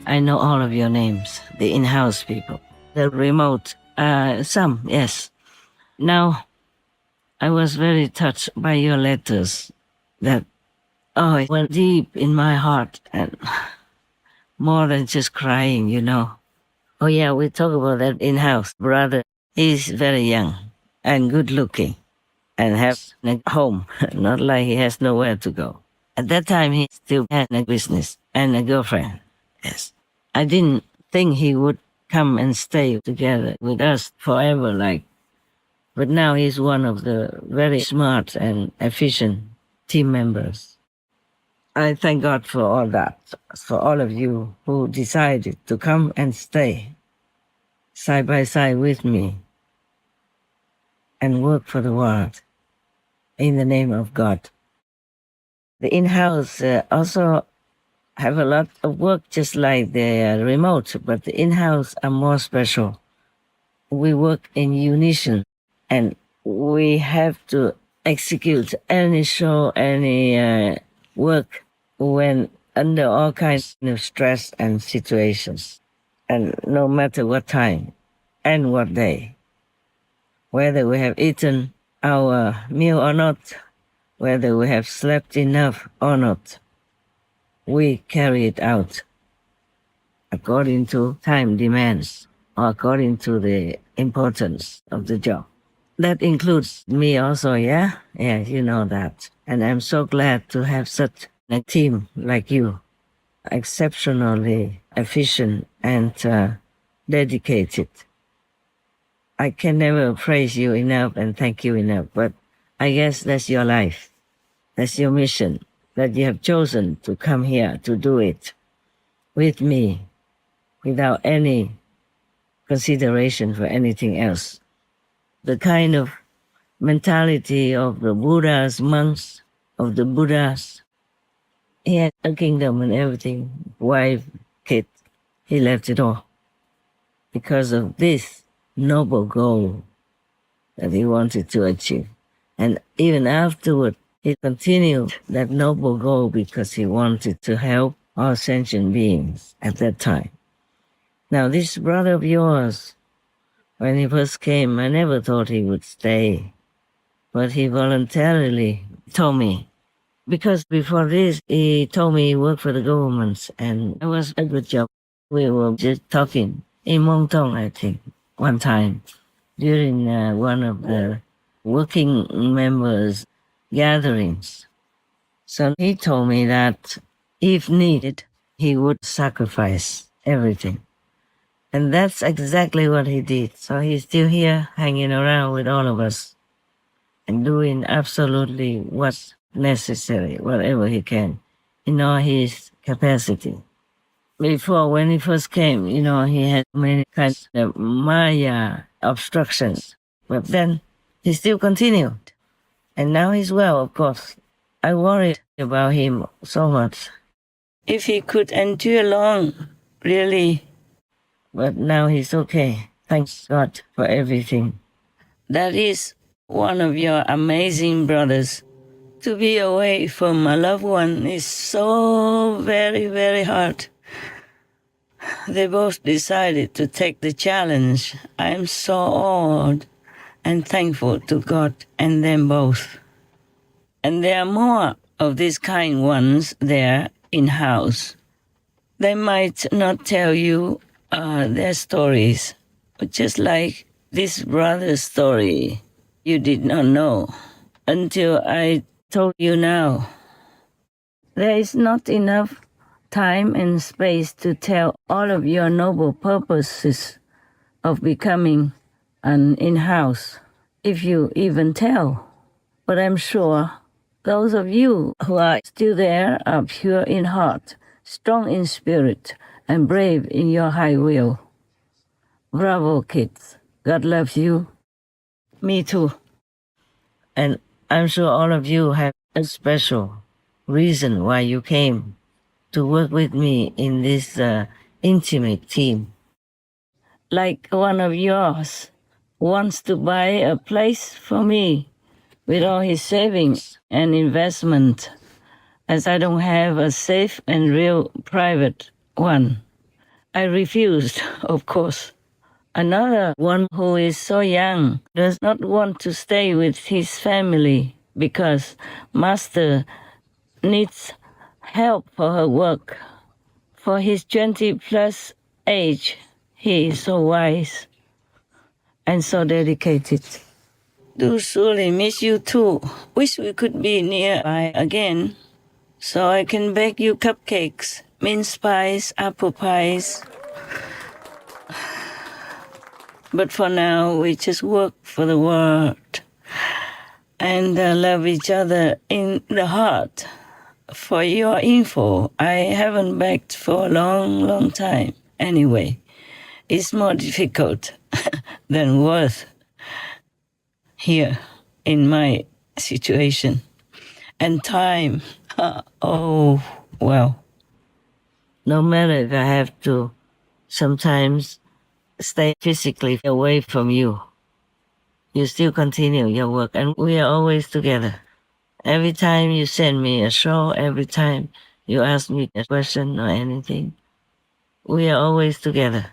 I know all of your names, the in-house people, the remote, some, yes. Now, I was very touched by your letters that, it went deep in my heart and more than just crying, you know. Oh yeah, we talk about that in-house brother. He's very young and good looking and has a home, not like he has nowhere to go. At that time, he still had a business and a girlfriend. Yes. I didn't think he would come and stay together with us forever, but now he's one of the very smart and efficient team members. I thank God for all that, for all of you who decided to come and stay side by side with me and work for the world in the name of God. The in-house also have a lot of work just like the remote, but the in-house are more special. We work in unison and we have to execute any show, any work when under all kinds of stress and situations. And no matter what time and what day, whether we have eaten our meal or not, whether we have slept enough or not, we carry it out according to time demands or according to the importance of the job. That includes me also, yeah? Yeah, you know that. And I'm so glad to have such a team like you, exceptionally efficient and dedicated. I can never praise you enough and thank you enough, but I guess that's your life. That's your mission, that you have chosen to come here to do it with me without any consideration for anything else. The kind of mentality of the Buddhas, monks, of the Buddhas. He had a kingdom and everything, wife, kid. He left it all because of this noble goal that he wanted to achieve. And even afterward, he continued that noble goal because he wanted to help all sentient beings at that time. Now, this brother of yours, when he first came, I never thought he would stay, but he voluntarily told me. Because before this, he told me he worked for the government, and it was a good job. We were just talking in Mongtong, I think, one time during one of the working members' gatherings. So he told me that if needed, he would sacrifice everything. And that's exactly what he did. So he's still here hanging around with all of us and doing absolutely what's necessary, whatever he can, in all his capacity. Before, when he first came, he had many kinds of Maya obstructions. But then he still continued. And now he's well, of course. I worried about him so much. If he could endure long, really. But now he's okay. Thanks God for everything. That is one of your amazing brothers. To be away from a loved one is so very, very hard. They both decided to take the challenge. I am so awed and thankful to God and them both. And there are more of these kind ones there in-house. They might not tell you their stories, but just like this brother's story, you did not know until I told you now. There is not enough time and space to tell all of your noble purposes of becoming an in-house, if you even tell. But I'm sure those of you who are still there are pure in heart, strong in spirit, and brave in your high will. Bravo, kids. God loves you. Me too. And I'm sure all of you have a special reason why you came to work with me in this intimate team. Like one of yours wants to buy a place for me with all his savings and investment, as I don't have a safe and real private one. I refused, of course. Another one who is so young does not want to stay with his family because master needs help for her work. For his 20 plus age, he is so wise and so dedicated. Do surely miss you too. Wish we could be nearby again so I can bake you cupcakes, mince pies, apple pies. But for now, we just work for the world and love each other in the heart. For your info, I haven't baked for a long, long time. Anyway, it's more difficult than worth here in my situation. And time, oh, well. No matter if I have to sometimes stay physically away from you, you still continue your work, and we are always together. Every time you send me a show, every time you ask me a question or anything, we are always together.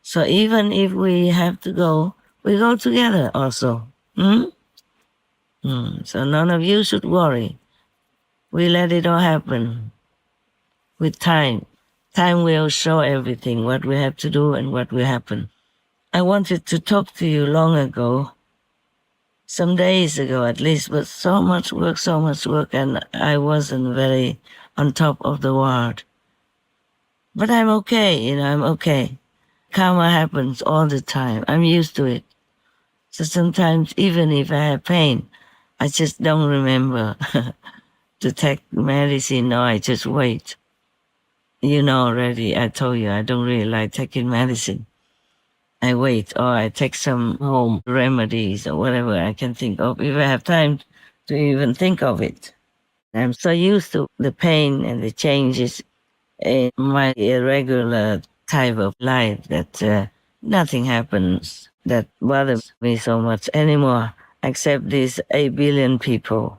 So even if we have to go, we go together also. So none of you should worry. We let it all happen with time. Time will show everything, what we have to do and what will happen. I wanted to talk to you long ago, some days ago at least, but so much work, and I wasn't very on top of the world. But I'm okay, I'm okay. Karma happens all the time. I'm used to it. So sometimes, even if I have pain, I just don't remember to take medicine, or I just wait. You know already, I told you, I don't really like taking medicine. I wait, or I take some home remedies or whatever I can think of, if I have time to even think of it. I'm so used to the pain and the changes in my irregular type of life that nothing happens that bothers me so much anymore, except these 8 billion people.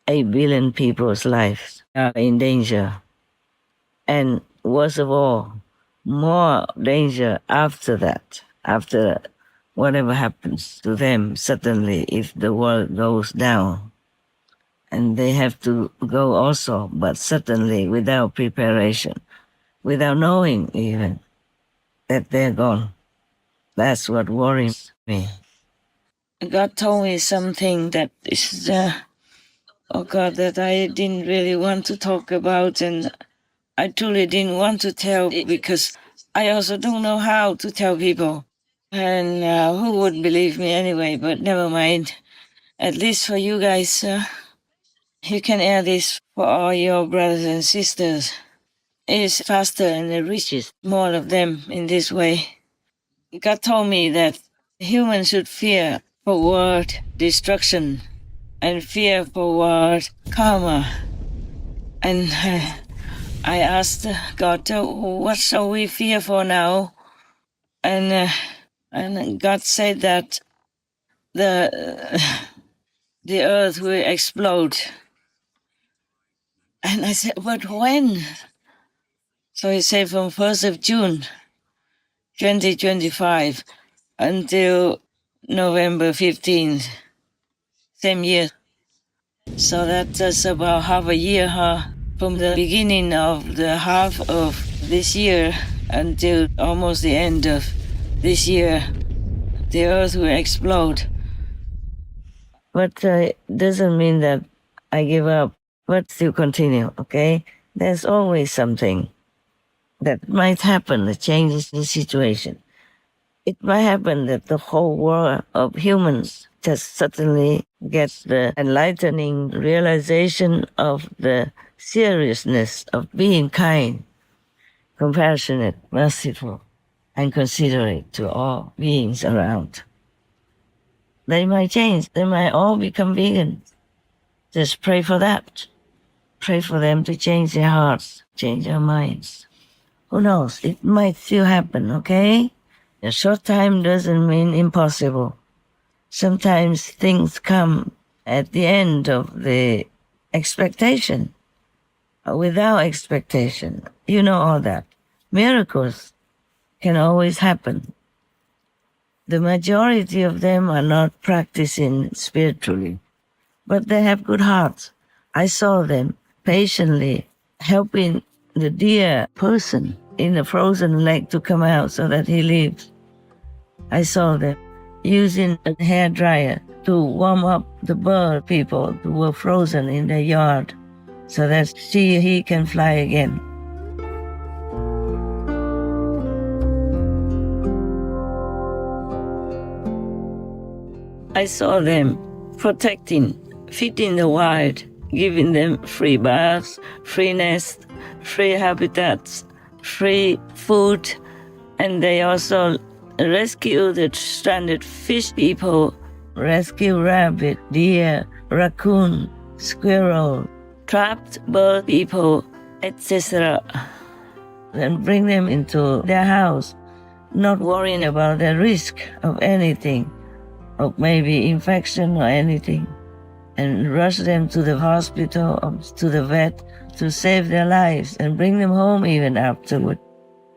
8 billion people's lives are in danger. And worst of all, more danger after that, after whatever happens to them suddenly if the world goes down. And they have to go also, but suddenly without preparation, without knowing even that they're gone. That's what worries me. God told me something that is, oh God, that I didn't really want to talk about, and I truly didn't want to tell because I also don't know how to tell people. And who would believe me anyway, but never mind. At least for you guys, you can air this for all your brothers and sisters. It is faster and it reaches more of them in this way. God told me that humans should fear for world destruction and fear for world karma. And I asked God, what shall we fear for now? And God said that the earth will explode. And I said, but when? So he said from 1st of June, 2025 until November 15th, same year. So that's about half a year, huh? From the beginning of the half of this year until almost the end of this year, the earth will explode. But doesn't mean that I give up, but still continue, okay? There's always something that might happen that changes the situation. It might happen that the whole world of humans just suddenly gets the enlightening realization of the seriousness of being kind, compassionate, merciful, and considerate to all beings around. They might change. They might all become vegan. Just pray for that. Pray for them to change their hearts, change their minds. Who knows? It might still happen, okay? A short time doesn't mean impossible. Sometimes things come at the end of the expectation, without expectation. You know all that. Miracles can always happen. The majority of them are not practicing spiritually, but they have good hearts. I saw them patiently helping the dear person in a frozen lake to come out so that he lives. I saw them using a hair dryer to warm up the bird people who were frozen in their yard so that he can fly again. I saw them protecting, feeding the wild, giving them free baths, free nests, free habitats, free food, and they also rescue the stranded fish people, rescue rabbit, deer, raccoon, squirrel, trapped bird people, etc., and bring them into their house, not worrying about the risk of anything, of maybe infection or anything, and rush them to the hospital or to the vet to save their lives and bring them home even afterward,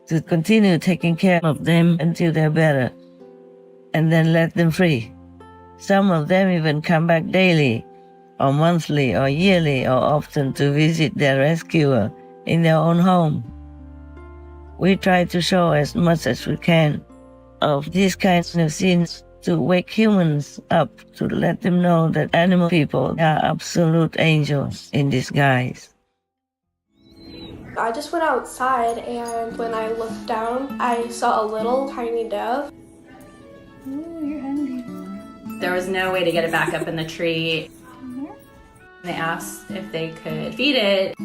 to continue taking care of them until they're better, and then let them free. Some of them even come back daily or monthly or yearly or often to visit their rescuer in their own home. We try to show as much as we can of these kinds of scenes to wake humans up, to let them know that animal people are absolute angels in disguise. I just went outside, and when I looked down, I saw a little tiny dove. Ooh, you're hungry. There was no way to get it back up in the tree. They asked if they could feed it.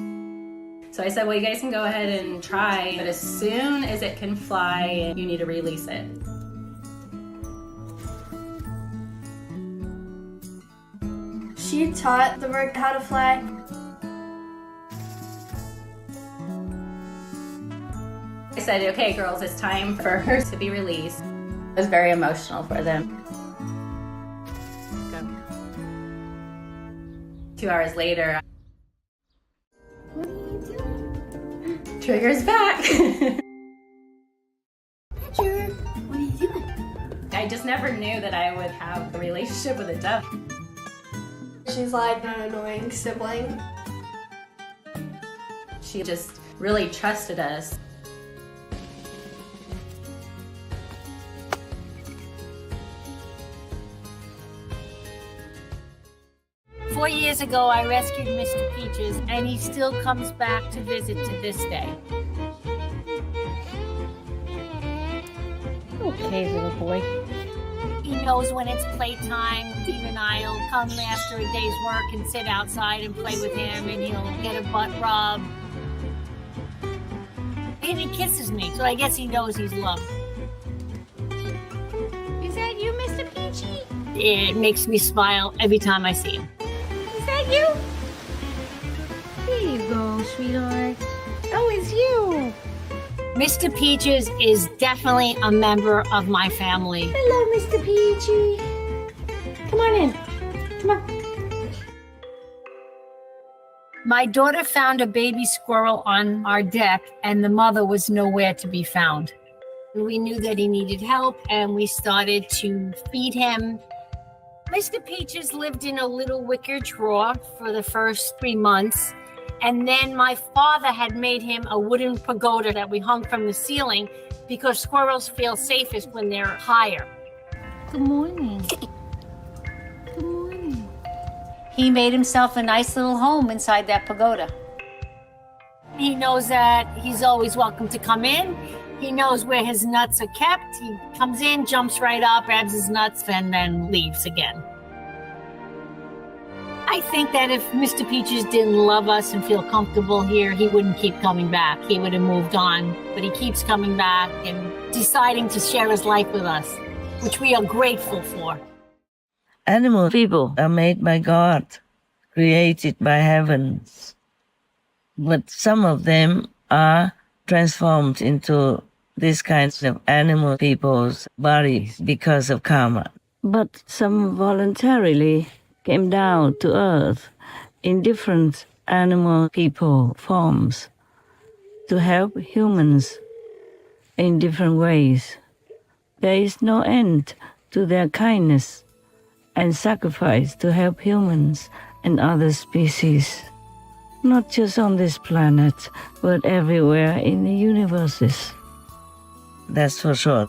So I said, well, you guys can go ahead and try, but as soon as it can fly, you need to release it. She taught the bird how to fly. I said, okay, girls, it's time for her to be released. It was very emotional for them. 2 hours later, What are you doing? Trigger's back. Roger, what are you doing? I just never knew that I would have a relationship with a dove. She's like an annoying sibling. She just really trusted us. Four years ago, I rescued Mr. Peaches, and he still comes back to visit to this day. Okay, little boy. He knows when it's playtime. Dean and I'll come after a day's work and sit outside and play with him, and he'll get a butt rub. And he kisses me, so I guess he knows he's loved. Is that you, Mr. Peachy? It makes me smile every time I see him. Is that you? Here you go, sweetheart. Oh, it's you. Mr. Peaches is definitely a member of my family. Hello, Mr. Peachy. Come on in. Come on. My daughter found a baby squirrel on our deck, and the mother was nowhere to be found. We knew that he needed help, and we started to feed him. Mr. Peaches lived in a little wicker drawer for the first 3 months, and then my father had made him a wooden pagoda that we hung from the ceiling because squirrels feel safest when they're higher. Good morning. Good morning. He made himself a nice little home inside that pagoda. He knows that he's always welcome to come in. He knows where his nuts are kept. He comes in, jumps right up, grabs his nuts, and then leaves again. I think that if Mr. Peaches didn't love us and feel comfortable here, he wouldn't keep coming back. He would have moved on. But he keeps coming back and deciding to share his life with us, which we are grateful for. Animal people are made by God, created by heavens. But some of them are transformed into these kinds of animal people's bodies because of karma. But some voluntarily came down to earth in different animal people forms to help humans in different ways. There is no end to their kindness and sacrifice to help humans and other species, not just on this planet, but everywhere in the universes. That's for sure.